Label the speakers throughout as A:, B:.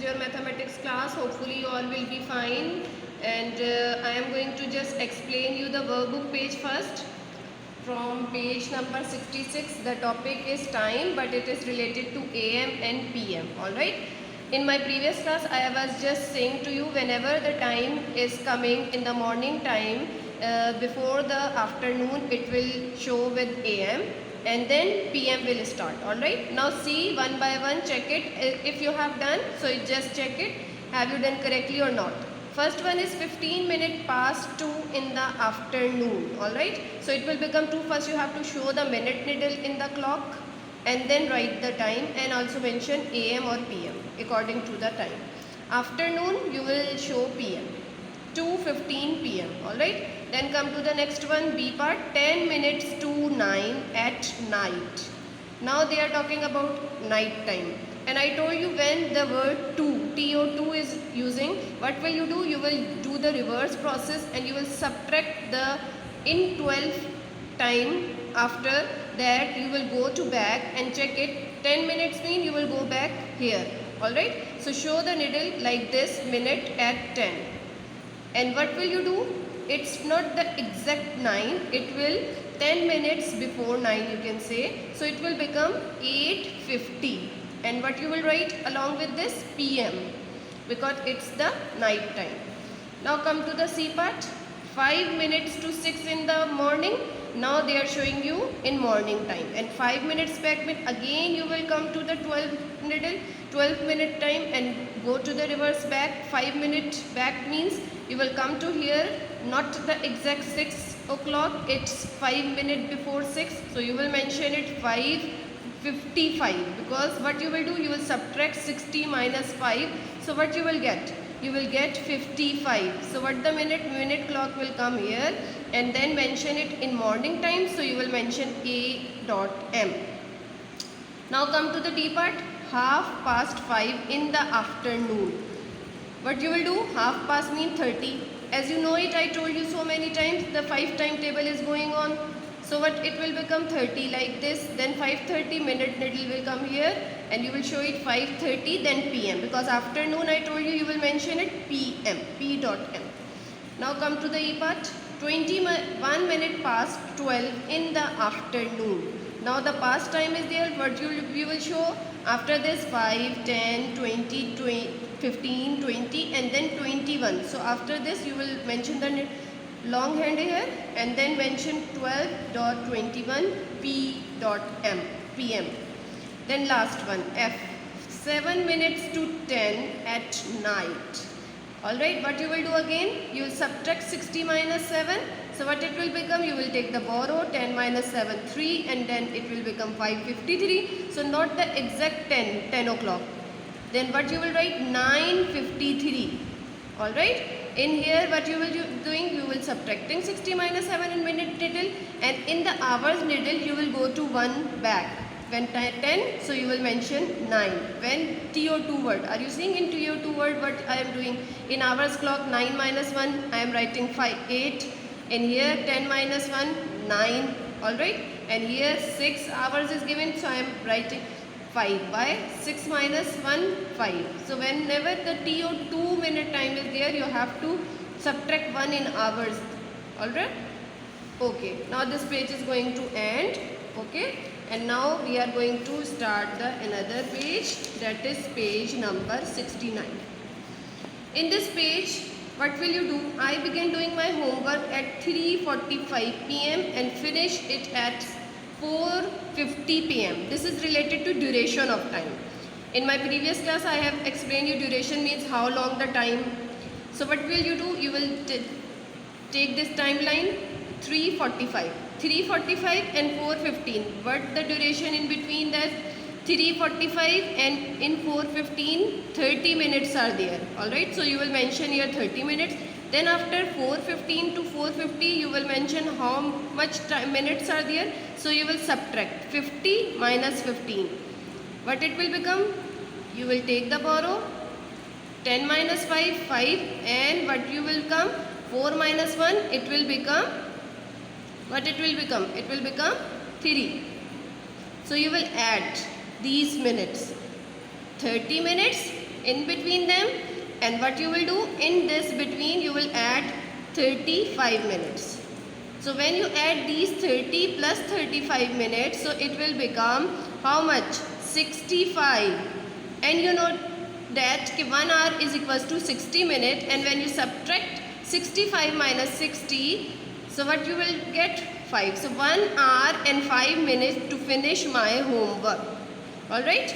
A: your mathematics class. Hopefully you all will be fine, and I am going to just explain you the workbook page first. From page number 66, the topic is time, but it is related to AM and PM. Alright. In my previous class, I was just saying to you, whenever the time is coming in the morning time, before the afternoon, it will show with AM, and then PM will start. Alright. Now see one by one, check it. If you have done, so just check it. Have you done correctly or not? First one is 15 minutes past 2 in the afternoon. Alright. So it will become 2. First you have to show the minute needle in the clock and then write the time and also mention AM or PM according to the time. Afternoon you will show PM. 2:15 PM. Alright. Then come to the next one, B part, 10 minutes to 9 at night. Now they are talking about night time. And I told you when the word to, TO2 is using, what will you do? You will do the reverse process and you will subtract the in 12 time. After that you will go to back and check it. 10 minutes mean you will go back here. Alright. So show the needle like this, minute at 10. And what will you do? It's not the exact 9. It will 10 minutes before 9 you can say. So it will become 8:50. And what you will write along with this? PM, because it's the night time. Now come to the C part. 5 minutes to 6 in the morning. Now they are showing you in morning time. And 5 minutes back, again you will come to the 12 minute time and go to the reverse back. 5 minutes back means you will come to here, not the exact 6 o'clock. It's 5 minutes before 6. So you will mention it 5:55, because what you will do, you will subtract 60 minus 5. So what you will get? You will get 55. So what the minute clock will come here and then mention it in morning time. So you will mention A.M. Now come to the D part, 5:30 in the afternoon. What you will do? Half past mean 30. As you know it, I told you so many times, the 5 timetable is going on. So what it will become 30 like this, then 5:30 minute needle will come here and you will show it 5:30, then PM, because afternoon I told you, you will mention it PM, P.M. Now come to the E part, 21 minute past 12 in the afternoon. Now the past time is there, what you will show after this 5, 10, 20, 15, 20 and then 21. So after this you will mention the long hand here and then mention 12.21 PM. Then last one, F, 7 minutes to 10 at night. Alright, what you will do again? You will subtract 60 minus 7. So what it will become? You will take the borrow, 10 minus 7, 3, and then it will become 5:53. So not the exact 10 o'clock. Then what you will write? 9:53. Alright. In here what you will doing? You will subtracting 60 minus 7 in minute needle, and in the hours needle you will go to 1 back. When 10, so you will mention 9. When TO2 word, are you seeing in TO2 word what I am doing? In hours clock, 9 minus 1, I am writing 8. And here 10 minus 1, 9. Alright. And here 6 hours is given, so I am writing 5 by 6 minus 1, 5. So whenever the TO2 minute time is there, you have to subtract 1 in hours. Alright. Okay. Now this page is going to end. Okay. And now we are going to start the another page, that is page number 69. In this page, what will you do? I began doing my homework at 3:45 PM and finish it at 4:50 PM. This is related to duration of time. In my previous class, I have explained you duration means how long the time. So what will you do? You will take this timeline, 3:45 and 4:15. What the duration in between that? 3:45 and in 4:15, 30 minutes are there. Alright, so you will mention here 30 minutes. Then after 4:15 to 4:50, you will mention how much minutes are there. So you will subtract 50 minus 15. What it will become? You will take the borrow, 10 minus 5, 5, and what you will come? 4 minus 1, it will become, what it will become? It will become 3. So you will add these minutes. 30 minutes in between them, and what you will do in this between, you will add 35 minutes. So when you add these 30 plus 35 minutes, so it will become how much? 65. And you know that 1 hour is equals to 60 minutes, and when you subtract 65 minus 60, so what you will get? 5. So 1 hour and 5 minutes to finish my homework. Alright.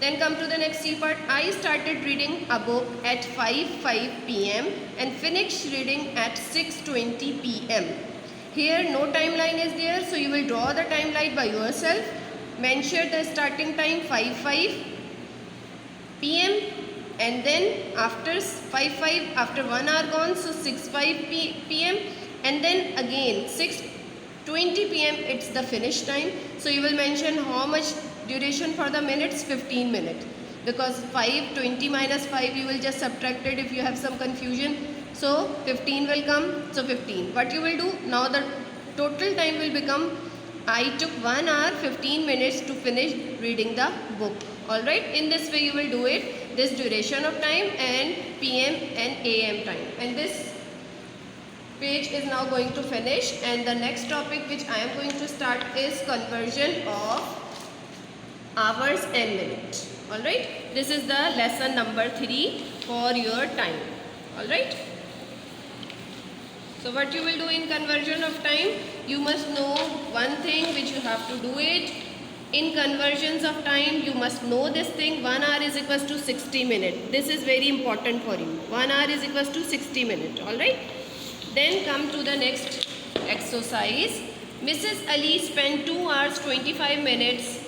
A: Then come to the next C part. I started reading a book at 5 p.m. and finished reading at 6:20 p.m. Here no timeline is there, so you will draw the timeline by yourself. Mention the starting time 5 p.m. and then after 5 after 1 hour gone, so 6:05 p.m. and then again 6:20 p.m. it's the finish time. So you will mention how much duration for the minutes, 15 minutes, because 5:20 minus 5 you will just subtract it if you have some confusion. So 15 will come, so 15. What you will do now, the total time will become, I took 1 hour 15 minutes to finish reading the book. Alright, in this way you will do it, this duration of time and PM and AM time. And this page is now going to finish, and the next topic which I am going to start is conversion of hours and minutes. Alright, this is the lesson number 3 for your time. Alright. So what you will do in conversion of time, you must know one thing which you have to do it. In conversions of time, you must know this thing, 1 hour is equals to 60 minutes. This is very important for you. 1 hour is equals to 60 minutes. Alright. Then come to the next exercise. Mrs. Ali spent 2 hours 25 minutes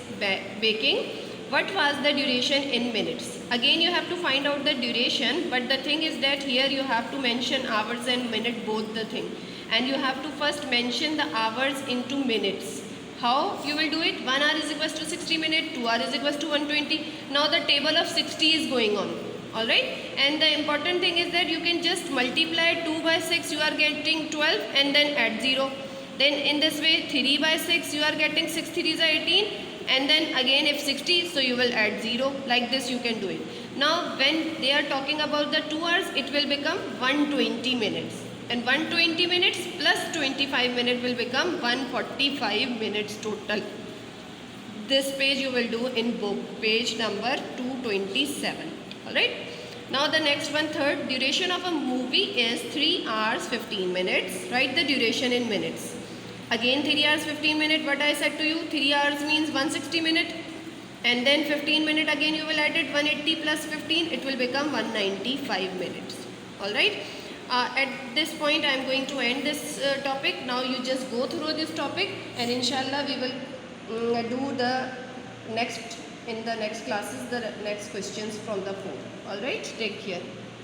A: baking. What was the duration in minutes? Again you have to find out the duration, but the thing is that here you have to mention hours and minute, both the thing. And you have to first mention the hours into minutes. How you will do it? 1 hour is equals to 60 minutes, 2 hours is equals to 120. Now the table of 60 is going on. Alright. And the important thing is that you can just multiply 2 by 6, you are getting 12, and then add 0. Then in this way 3 by 6, you are getting 6 3s are 18. And then again if 60, so you will add 0. Like this you can do it. Now when they are talking about the 2 hours, it will become 120 minutes. And 120 minutes plus 25 minutes will become 145 minutes total. This page you will do in book, page number 227. Alright. Now the next one, third, duration of a movie is 3 hours 15 minutes. Write the duration in minutes. Again 3 hours 15 minutes, what I said to you, 3 hours means 160 minutes, and then 15 minutes again you will add it, 180 plus 15, it will become 195 minutes. Alright, at this point I am going to end this topic. Now you just go through this topic, and inshallah we will do the next, in the next classes, the next questions from the phone. Alright, take care.